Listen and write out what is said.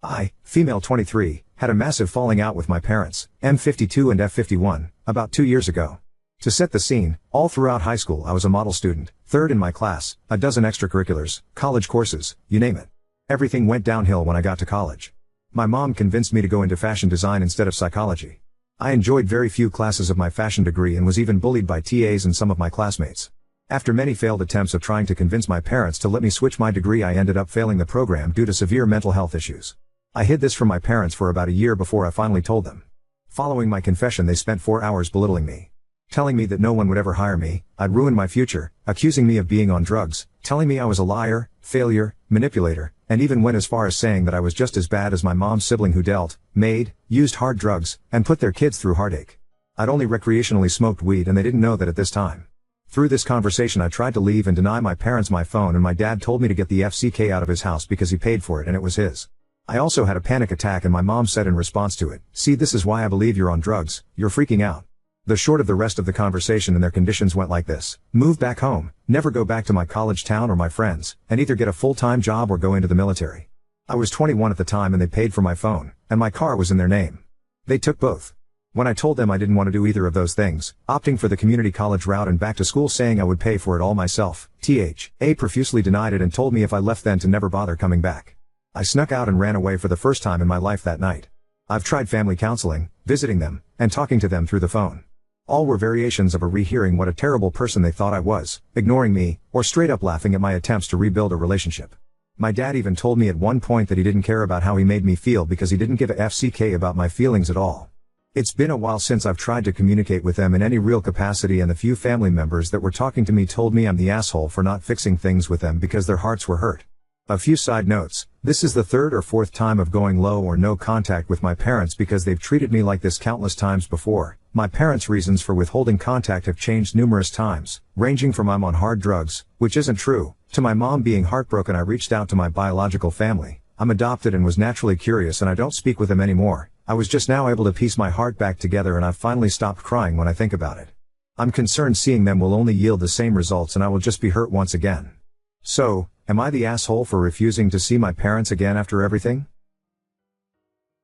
I, female 23, had a massive falling out with my parents, M52 and F51, about 2 years ago. To set the scene, all throughout high school I was a model student, third in my class, a dozen extracurriculars, college courses, you name it. Everything went downhill when I got to college. My mom convinced me to go into fashion design instead of psychology. I enjoyed very few classes of my fashion degree and was even bullied by TAs and some of my classmates. After many failed attempts of trying to convince my parents to let me switch my degree, I ended up failing the program due to severe mental health issues. I hid this from my parents for about a year before I finally told them. Following my confession, they spent 4 hours belittling me. Telling me that no one would ever hire me, I'd ruin my future, accusing me of being on drugs, telling me I was a liar, failure, manipulator, and even went as far as saying that I was just as bad as my mom's sibling who dealt, made, used hard drugs, and put their kids through heartache. I'd only recreationally smoked weed and they didn't know that at this time. Through this conversation I tried to leave and deny my parents my phone, and my dad told me to get the FCK out of his house because he paid for it and it was his. I also had a panic attack and my mom said in response to it, "See, this is why I believe you're on drugs, you're freaking out." The short of the rest of the conversation and their conditions went like this: move back home, never go back to my college town or my friends, and either get a full-time job or go into the military. I was 21 at the time and they paid for my phone, and my car was in their name. They took both. When I told them I didn't want to do either of those things, opting for the community college route and back to school saying I would pay for it all myself, THA profusely denied it and told me if I left then to never bother coming back. I snuck out and ran away for the first time in my life that night. I've tried family counseling, visiting them, and talking to them through the phone. All were variations of a rehearing what a terrible person they thought I was, ignoring me, or straight up laughing at my attempts to rebuild a relationship. My dad even told me at one point that he didn't care about how he made me feel because he didn't give a FCK about my feelings at all. It's been a while since I've tried to communicate with them in any real capacity, and the few family members that were talking to me told me I'm the asshole for not fixing things with them because their hearts were hurt. A few side notes: this is the third or fourth time of going low or no contact with my parents because they've treated me like this countless times before. My parents' reasons for withholding contact have changed numerous times, ranging from "I'm on hard drugs," which isn't true, to my mom being heartbroken I reached out to my biological family, I'm adopted and was naturally curious and I don't speak with them anymore, I was just now able to piece my heart back together and I've finally stopped crying when I think about it. I'm concerned seeing them will only yield the same results and I will just be hurt once again. So, am I the asshole for refusing to see my parents again after everything?